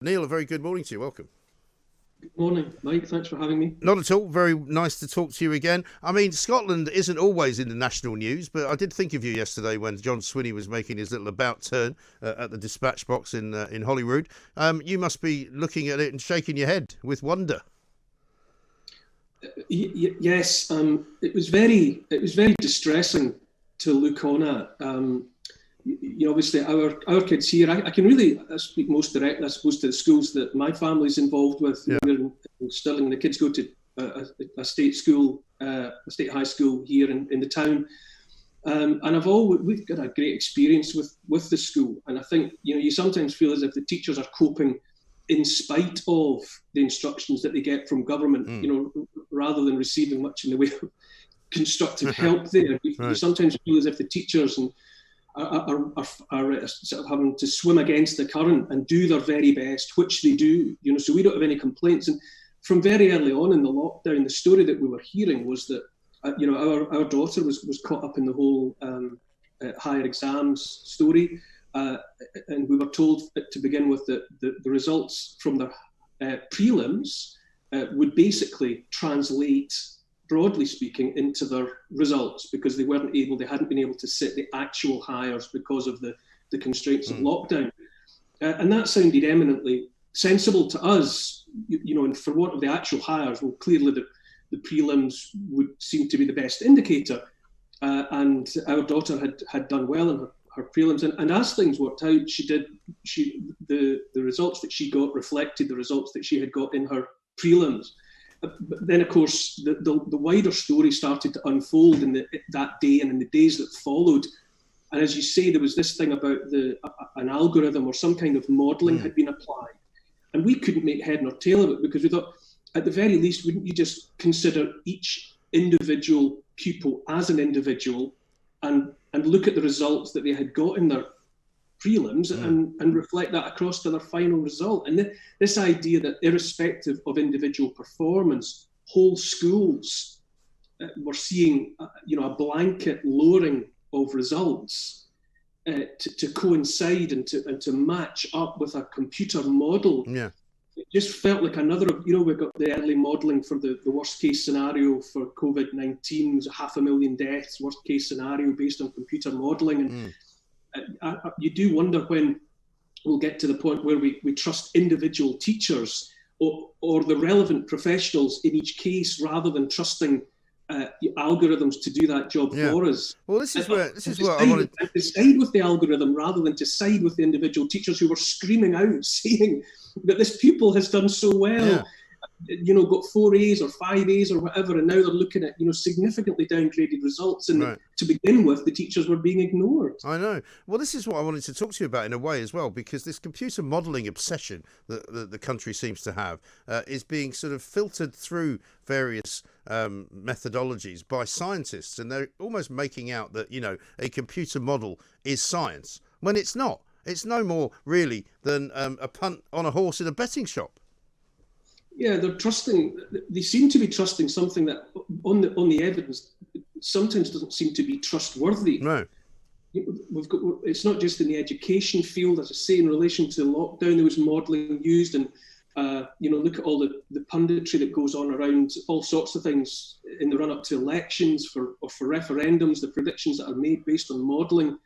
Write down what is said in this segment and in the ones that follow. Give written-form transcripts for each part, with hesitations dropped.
Neil, a very good morning to you. Welcome. Good morning, Mike. Thanks for having me. Not at all. Very nice to talk to you again. I mean, Scotland isn't always in the national news, but I did think of you yesterday when John Swinney was making his little about turn at the dispatch box in Holyrood. You must be looking at it and shaking your head with wonder. Yes, it was very distressing to look on at. Obviously, our kids here. I can really speak most directly, I suppose, to the schools that my family's involved with. Yeah. We're in Stirling. The kids go to a state school, a state high school here in the town, and we've got a great experience with the school. And I think you sometimes feel as if the teachers are coping in spite of the instructions that they get from government. Rather than receiving much in the way of constructive help there. You sometimes feel as if the teachers are sort of having to swim against the current and do their very best, which they do. So we don't have any complaints. And from very early on in the lockdown, the story that we were hearing was that our daughter was caught up in the whole higher exams story, and we were told to begin with that the results from their prelims would basically translate, broadly speaking, into their results, because they hadn't been able to sit the actual hires because of the constraints of lockdown. And that sounded eminently sensible to us, and for what of the actual hires, well, clearly the prelims would seem to be the best indicator. And our daughter had done well in her prelims. And as things worked out, the results that she got reflected the results that she had got in her prelims. But then, of course, the wider story started to unfold in that day and in the days that followed. And as you say, there was this thing about an algorithm or some kind of modelling had been applied. And we couldn't make head nor tail of it, because we thought, at the very least, wouldn't you just consider each individual pupil as an individual and look at the results that they had got in their prelims and reflect that across to their final result? And this idea that irrespective of individual performance, whole schools were seeing a blanket lowering of results to coincide and to match up with a computer model. Yeah. It just felt like another of, we've got the early modelling for the worst case scenario for Covid-19 was 500,000 deaths, worst case scenario based on computer modelling. And you do wonder when we'll get to the point where we trust individual teachers or the relevant professionals in each case, rather than trusting algorithms to do that job for us. Well, this is what I wanted to side with the algorithm rather than to side with the individual teachers who were screaming out, saying that this pupil has done so well. Got 4 A's or 5 A's or whatever, and now they're looking at significantly downgraded results, and to begin with, the teachers were being ignored. I know. Well, this is what I wanted to talk to you about in a way as well, because this computer modelling obsession that the country seems to have is being sort of filtered through various methodologies by scientists, and they're almost making out that a computer model is science when it's not. It's no more really than a punt on a horse in a betting shop. Yeah, they seem to be trusting something that on the evidence sometimes doesn't seem to be trustworthy. No. It's not just in the education field, as I say, in relation to lockdown, there was modelling used, and look at all the punditry that goes on around all sorts of things in the run-up to elections for referendums, the predictions that are made based on modelling.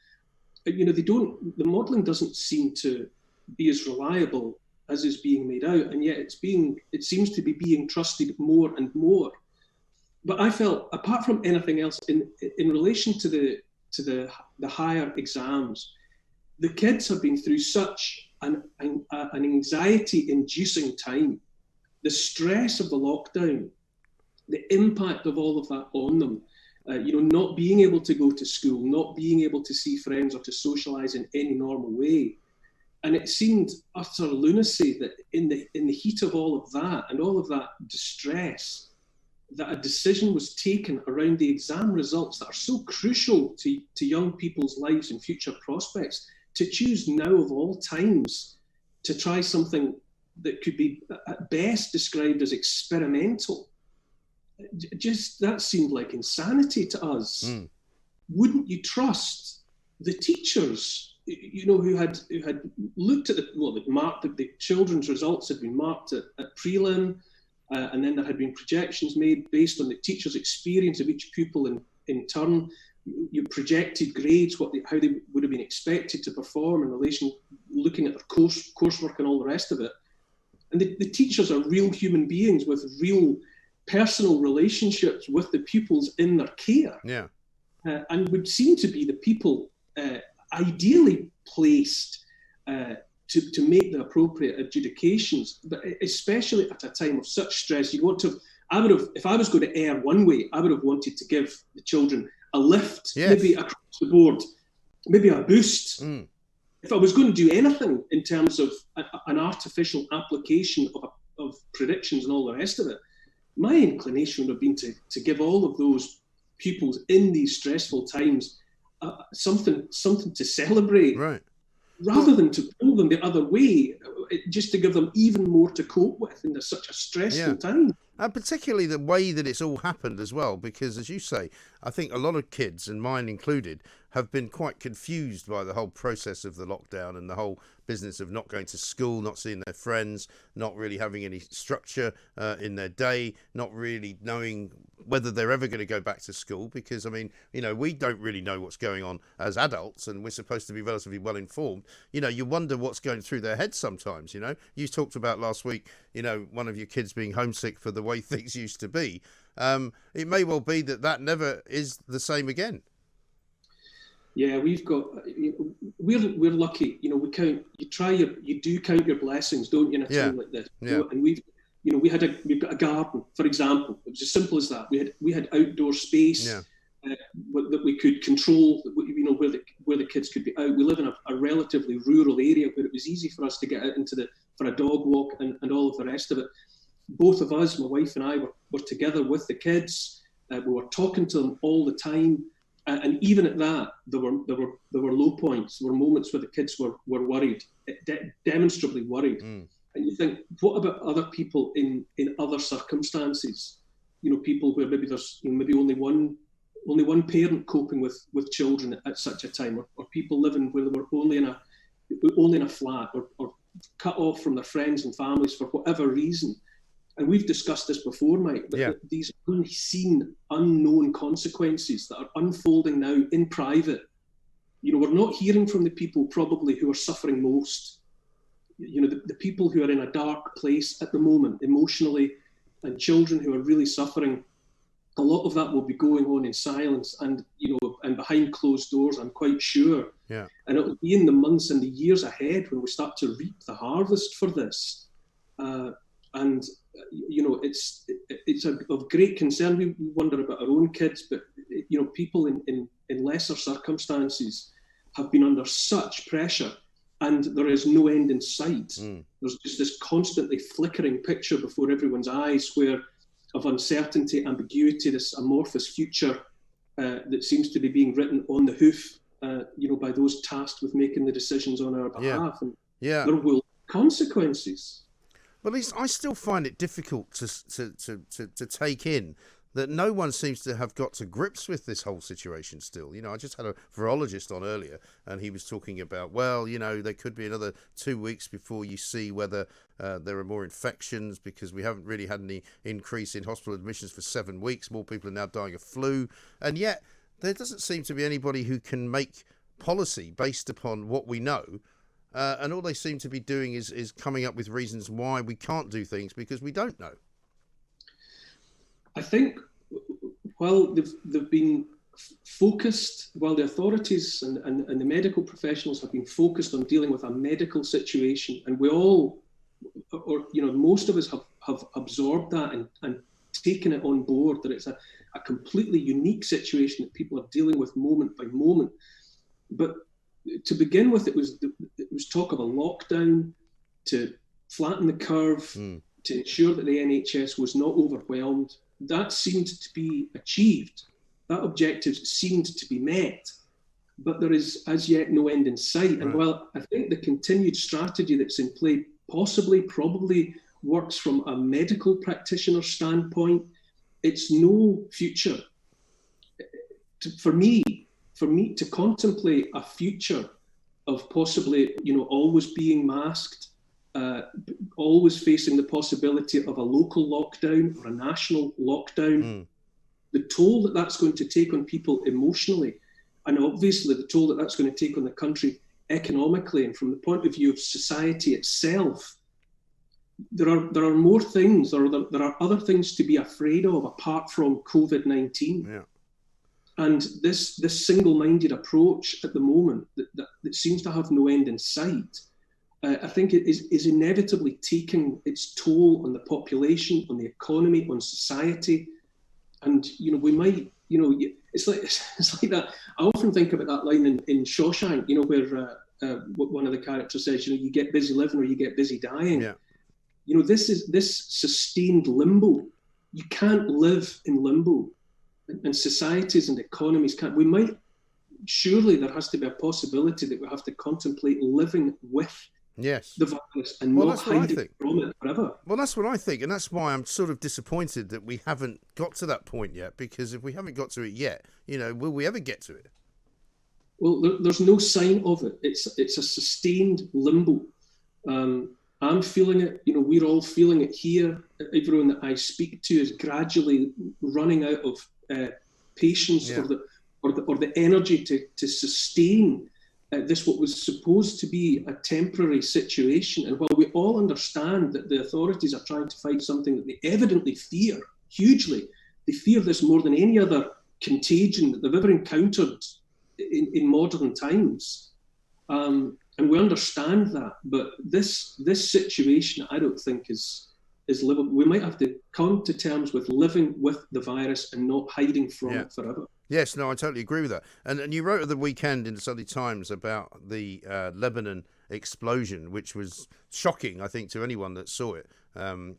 The modelling doesn't seem to be as reliable as is being made out, and yet it seems to be being trusted more and more. But I felt, apart from anything else, in relation to the higher exams, the kids have been through such an anxiety-inducing time. The stress of the lockdown, the impact of all of that on them, not being able to go to school, not being able to see friends or to socialise in any normal way. And it seemed utter lunacy that in the heat of all of that and all of that distress, that a decision was taken around the exam results that are so crucial to young people's lives and future prospects, to choose now of all times to try something that could be at best described as experimental. Just that seemed like insanity to us. Wouldn't you trust the teachers who had looked at the children's results had been marked at prelim, and then there had been projections made based on the teacher's experience of each pupil in turn. You projected grades, how they would have been expected to perform in relation, looking at their coursework and all the rest of it. And the teachers are real human beings with real personal relationships with the pupils in their care. Yeah. And would seem to be the people ideally placed to make the appropriate adjudications, but especially at a time of such stress. If I was going to err one way, I would have wanted to give the children a lift, yes. maybe across the board, maybe a boost. Mm. If I was going to do anything in terms of an artificial application of predictions and all the rest of it, my inclination would have been to give all of those pupils in these stressful times something to celebrate, right, rather than to pull them the other way, just to give them even more to cope with in such a stressful time. And particularly the way that it's all happened as well, because as you say, I think a lot of kids, and mine included, have been quite confused by the whole process of the lockdown and the whole business of not going to school, not seeing their friends, not really having any structure in their day, not really knowing whether they're ever going to go back to school, because, I mean, we don't really know what's going on as adults, and we're supposed to be relatively well informed. You wonder what's going through their heads sometimes. You talked about last week, one of your kids being homesick for the way things used to be. It may well be that never is the same again. Yeah, we've got. We're lucky. We count. You do count your blessings, don't you? In a time like this. Yeah. And we've got a garden, for example. It was as simple as that. We had outdoor space that we could control. Where the kids could be out. We live in a relatively rural area where it was easy for us to get out for a dog walk and all of the rest of it. Both of us, my wife and I, were together with the kids. We were talking to them all the time. And even at that, there were low points. There were moments where the kids were worried, demonstrably worried. Mm. And you think, what about other people in other circumstances? People where maybe there's maybe only one parent coping with children at such a time, or people living where they were only in a flat, or cut off from their friends and families for whatever reason. And we've discussed this before, Mike, that these unseen, unknown consequences that are unfolding now in private, we're not hearing from the people probably who are suffering most. The people who are in a dark place at the moment, emotionally, and children who are really suffering, a lot of that will be going on in silence and behind closed doors, I'm quite sure. Yeah. And it'll be in the months and the years ahead when we start to reap the harvest for this. And it's of great concern. We wonder about our own kids, but people in lesser circumstances have been under such pressure, and there is no end in sight. Mm. There's just this constantly flickering picture before everyone's eyes, of uncertainty, ambiguity, this amorphous future that seems to be being written on the hoof, by those tasked with making the decisions on our behalf. And there will be consequences. But at least I still find it difficult to take in that no one seems to have got to grips with this whole situation still. I just had a virologist on earlier, and he was talking about, there could be another 2 weeks before you see whether there are more infections, because we haven't really had any increase in hospital admissions for 7 weeks. More people are now dying of flu. And yet there doesn't seem to be anybody who can make policy based upon what we know. And all they seem to be doing is coming up with reasons why we can't do things because we don't know. I think while they've been focused, while the authorities and the medical professionals have been focused on dealing with a medical situation, and we all, or most of us have absorbed that and taken it on board, that it's a completely unique situation that people are dealing with moment by moment. But to begin with, it was talk of a lockdown to flatten the curve, to ensure that the NHS was not overwhelmed. That seemed to be achieved. That objective seemed to be met, but there is as yet no end in sight. Right. And while I think the continued strategy that's in play probably works from a medical practitioner standpoint, it's no future. For me to contemplate a future of possibly, always being masked, always facing the possibility of a local lockdown or a national lockdown, the toll that that's going to take on people emotionally, and obviously the toll that that's going to take on the country economically, and from the point of view of society itself, there are more things, or there are other things to be afraid of apart from COVID-19. Yeah. And this single-minded approach at the moment that seems to have no end in sight, I think it is inevitably taking its toll on the population, on the economy, on society. And, we might, it's like that. I often think about that line in Shawshank, where one of the characters says, you get busy living or you get busy dying. Yeah. This sustained limbo. You can't live in limbo. And societies and economies can't. Surely there has to be a possibility that we have to contemplate living with the virus and not hiding from it forever. Well, that's what I think, and that's why I'm sort of disappointed that we haven't got to that point yet, because if we haven't got to it yet, will we ever get to it? Well, there's no sign of it. It's a sustained limbo. I'm feeling it. We're all feeling it here. Everyone that I speak to is gradually running out of patience or the energy to sustain this, what was supposed to be a temporary situation. And while we all understand that the authorities are trying to fight something that they evidently fear hugely, they fear this more than any other contagion that they've ever encountered in modern times. And we understand that, but this situation, I don't think is livable. We might have to come to terms with living with the virus and not hiding from it forever. Yes, no, I totally agree with that. And you wrote at the weekend in the Sunday Times about the Lebanon explosion, which was shocking, I think, to anyone that saw it. And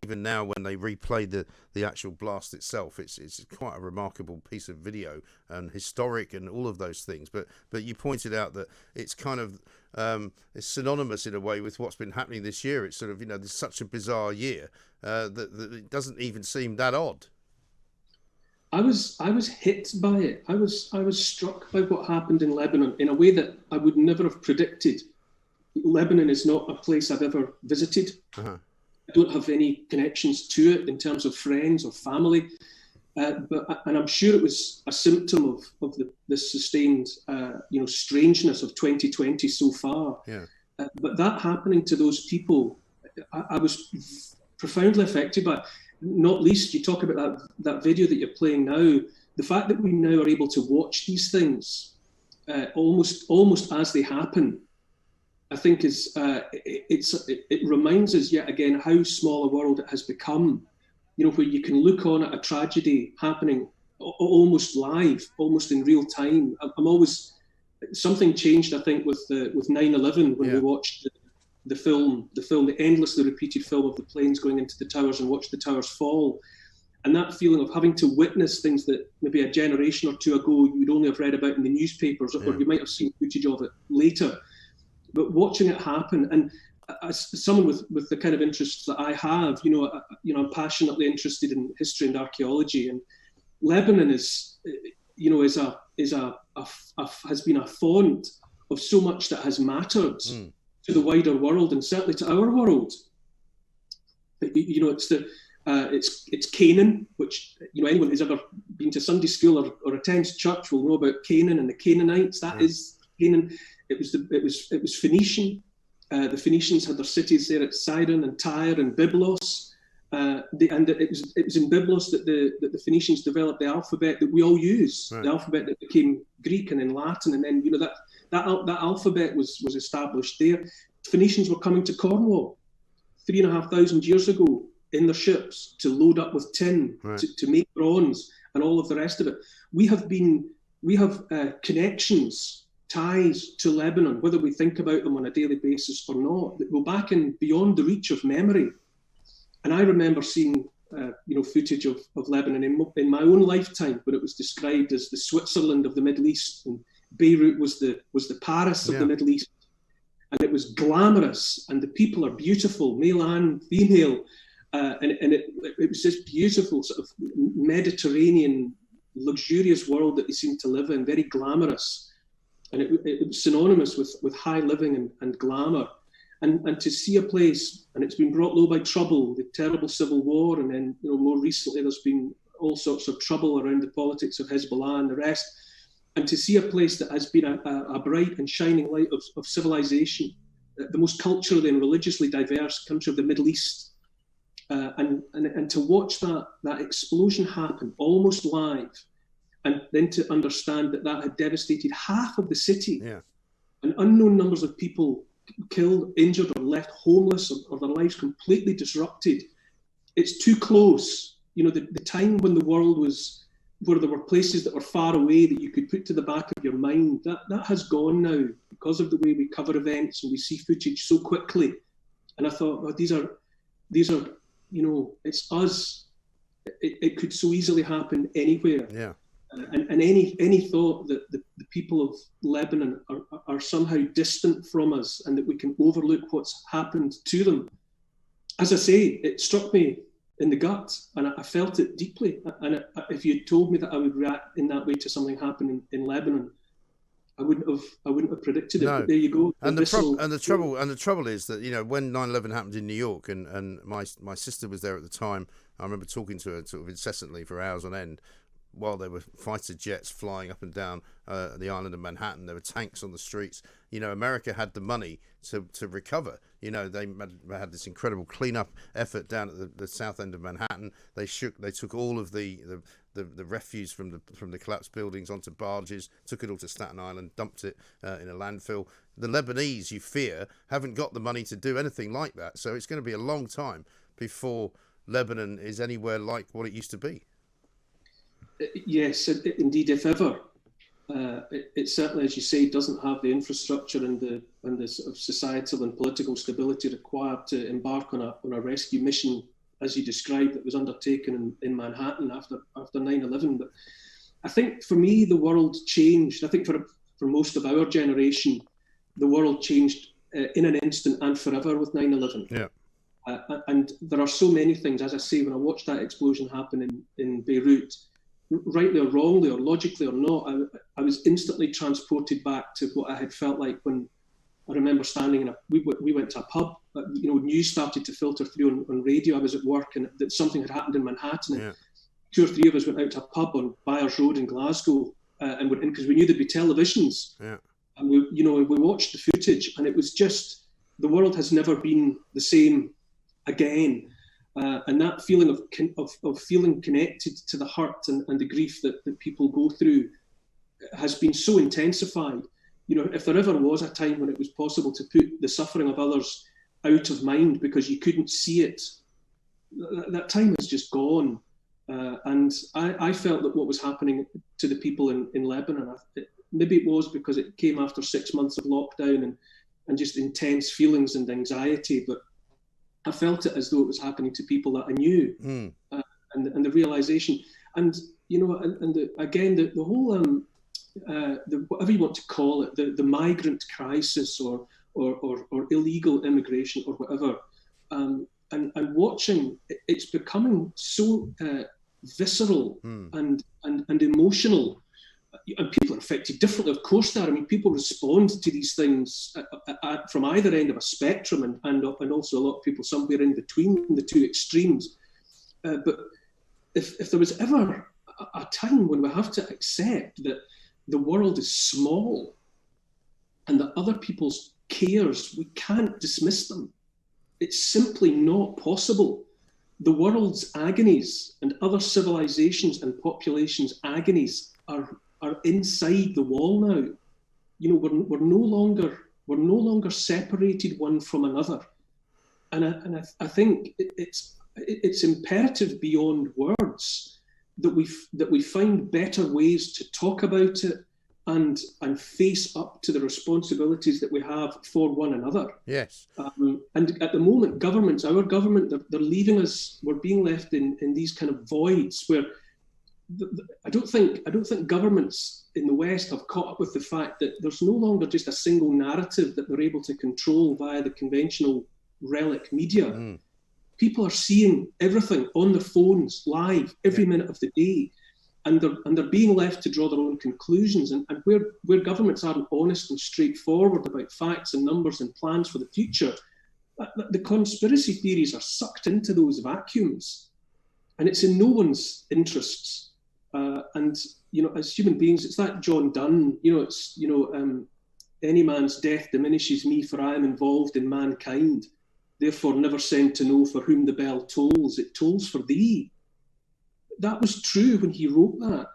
even now, when they replay the actual blast itself, it's quite a remarkable piece of video and historic and all of those things. But you pointed out that it's kind of it's synonymous in a way with what's been happening this year. It's sort of there's such a bizarre year that it doesn't even seem that odd. I was hit by it. I was struck by what happened in Lebanon in a way that I would never have predicted. Lebanon is not a place I've ever visited. Uh-huh. I don't have any connections to it in terms of friends or family, and I'm sure it was a symptom of the sustained strangeness of 2020 so far. Yeah. But that happening to those people, I was profoundly affected by it. Not least, you talk about that video that you're playing now. The fact that we now are able to watch these things almost as they happen, I think it reminds us yet again how small a world it has become. Where you can look on at a tragedy happening almost live, almost in real time. Something changed, I think, with 9/11 when we watched the endlessly repeated film of the planes going into the towers and watch the towers fall. And that feeling of having to witness things that maybe a generation or two ago you would only have read about in the newspapers, or you might have seen footage of it later. But watching it happen, and as someone with the kind of interests that I have, I'm passionately interested in history and archaeology, and Lebanon has been a font of so much that has mattered to the wider world, and certainly to our world. It's Canaan, which anyone who's ever been to Sunday school or attends church will know about Canaan and the Canaanites. That is Canaan. It was Phoenician. The Phoenicians had their cities there at Sidon and Tyre and Byblos. It was in Byblos that the Phoenicians developed the alphabet that we all use. Right. The alphabet that became Greek and then Latin, and then that alphabet was established there. Phoenicians were coming to Cornwall 3,500 years ago in their ships to load up with tin, to make bronze and all of the rest of it. We have connections, ties to Lebanon, whether we think about them on a daily basis or not, that go back and beyond the reach of memory. And I remember seeing footage of Lebanon in my own lifetime, when it was described as the Switzerland of the Middle East, and Beirut was the Paris of the Middle East, and it was glamorous, and the people are beautiful, male and female, and it was this beautiful sort of Mediterranean, luxurious world that they seemed to live in, very glamorous. and it was synonymous with high living and glamour. And to see a place, and it's been brought low by trouble, the terrible civil war, and then more recently there's been all sorts of trouble around the politics of Hezbollah and the rest, and to see a place that has been a bright and shining light of civilization, the most culturally and religiously diverse country of the Middle East, and to watch that explosion happen almost live, and then to understand that had devastated half of the city, and unknown numbers of people killed, injured, or left homeless, or their lives completely disrupted. It's too close. The time when the world was, where there were places that were far away that you could put to the back of your mind, that has gone now because of the way we cover events and we see footage so quickly. And I thought, well, these are, it's us. It could so easily happen anywhere. Yeah. And any thought that the people of Lebanon are somehow distant from us and that we can overlook what's happened to them, as I say, it struck me in the gut, and I felt it deeply. And if you told me that I would react in that way to something happening in Lebanon, I wouldn't have predicted it. No. But there you go. And the trouble is that when 9/11 happened in New York, and my sister was there at the time. I remember talking to her sort of incessantly for hours on end, while there were fighter jets flying up and down the island of Manhattan. There were tanks on the streets. America had the money to recover. They had this incredible cleanup effort down at the south end of Manhattan. They took all of the refuse from the collapsed buildings onto barges, took it all to Staten Island, dumped it in a landfill. The Lebanese, you fear, haven't got the money to do anything like that. So it's going to be a long time before Lebanon is anywhere like what it used to be. Yes, indeed, if ever. It certainly, as you say, doesn't have the infrastructure and the sort of societal and political stability required to embark on a rescue mission, as you described, that was undertaken in Manhattan after 9/11. But I think for me, the world changed. I think for most of our generation, the world changed in an instant and forever with 9/11. Yeah. And there are so many things, as I say, when I watched that explosion happen in Beirut, rightly or wrongly or logically or not, I was instantly transported back to what I had felt like when I remember standing we went to a pub, news started to filter through on radio. I was at work and that something had happened in Manhattan, and 2 or 3 of us went out to a pub on Byers Road in Glasgow and went in because we knew there'd be televisions. Yeah. And we watched the footage, and it was just, the world has never been the same again. And that feeling of feeling connected to the hurt and the grief that people go through has been so intensified. If there ever was a time when it was possible to put the suffering of others out of mind because you couldn't see it, that time is just gone. And I felt that what was happening to the people in Lebanon, maybe it was because it came after 6 months of lockdown and just intense feelings and anxiety, but I felt it as though it was happening to people that I knew, and the realization, and again the whole whatever you want to call it, the migrant crisis or illegal immigration or whatever, and watching it's becoming so visceral and emotional. And people are affected differently, of course. People respond to these things from either end of a spectrum, and also a lot of people somewhere in between the two extremes. But if there was ever a time when we have to accept that the world is small and that other people's cares, we can't dismiss them. It's simply not possible. The world's agonies and other civilizations and populations' agonies are inside the wall now. We're no longer separated one from another, and I think it's imperative beyond words that we find better ways to talk about it and face up to the responsibilities that we have for one another. Yes. And at the moment, our government, they're leaving us. We're being left in these kind of voids where. I don't think governments in the West have caught up with the fact that there's no longer just a single narrative that they're able to control via the conventional relic media. People are seeing everything on the phones live every minute of the day. they're being left to draw their own conclusions. And where governments aren't honest and straightforward about facts and numbers and plans for the future, the conspiracy theories are sucked into those vacuums, and it's in no one's interests. And as human beings, it's that John Donne. Any man's death diminishes me, for I am involved in mankind. Therefore, never send to know for whom the bell tolls. It tolls for thee. That was true when he wrote that,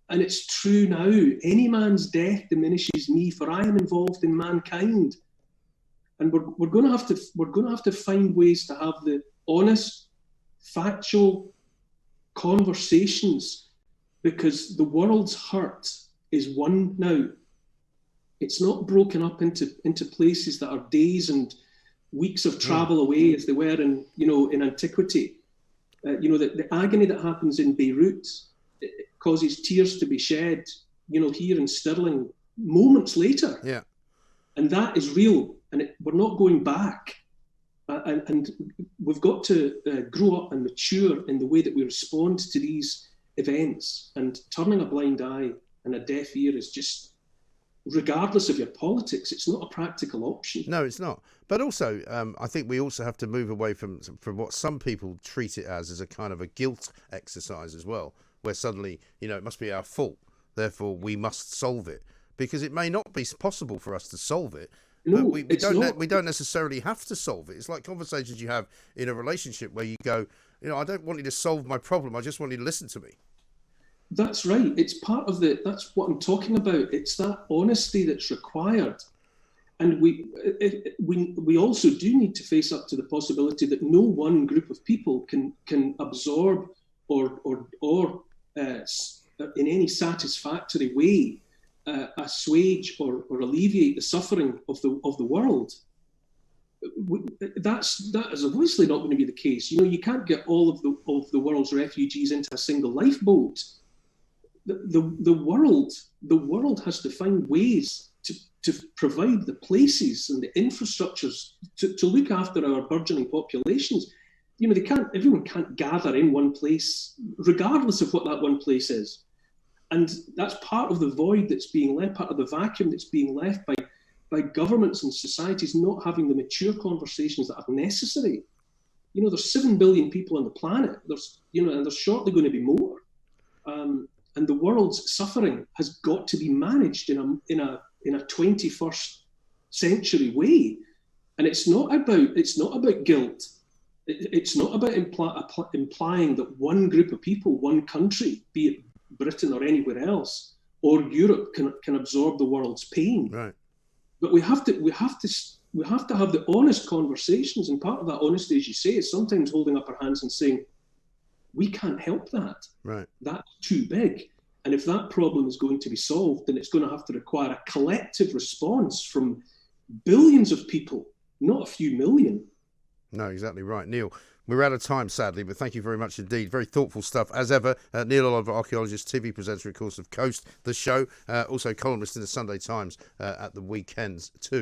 and it's true now. Any man's death diminishes me, for I am involved in mankind. And we're going to have to find ways to have the honest, factual conversations, because the world's hurt is one now. It's not broken up into places that are days and weeks of travel away as they were in antiquity. The agony that happens in Beirut, it causes tears to be shed, here in Stirling moments later. Yeah. And that is real. And we're not going back. And we've got to grow up and mature in the way that we respond to these events. And turning a blind eye and a deaf ear is just, regardless of your politics, it's not a practical option. No, it's not. But also, I think we also have to move away from what some people treat it as a kind of a guilt exercise as well, where suddenly, it must be our fault, therefore we must solve it. Because it may not be possible for us to solve it. No, but we don't necessarily have to solve it. It's like conversations you have in a relationship where you go, I don't want you to solve my problem. I just want you to listen to me. That's right. It's part of that's what I'm talking about. It's that honesty that's required. And we also do need to face up to the possibility that no one group of people can absorb or in any satisfactory way assuage or alleviate the suffering of the world. That is obviously not going to be the case. You can't get all of the world's refugees into a single lifeboat. The world has to find ways to provide the places and the infrastructures to look after our burgeoning populations. Everyone can't gather in one place, regardless of what that one place is. And that's part of the void that's being left, part of the vacuum that's being left by governments and societies not having the mature conversations that are necessary. There's 7 billion people on the planet. And there's shortly going to be more. And the world's suffering has got to be managed in a 21st century way. And it's not about guilt. It's not about implying that one group of people, one country, be it Britain or anywhere else, or Europe can absorb the world's pain. Right. But we have to have the honest conversations, and part of that honesty, as you say, is sometimes holding up our hands and saying, we can't help that. Right. That's too big. And if that problem is going to be solved, then it's going to have to require a collective response from billions of people, not a few million. No, exactly right. Neil, we're out of time, sadly, but thank you very much indeed. Very thoughtful stuff, as ever. Neil Oliver, archaeologist, TV presenter, of course, of Coast, the show, also columnist in the Sunday Times at the weekends too.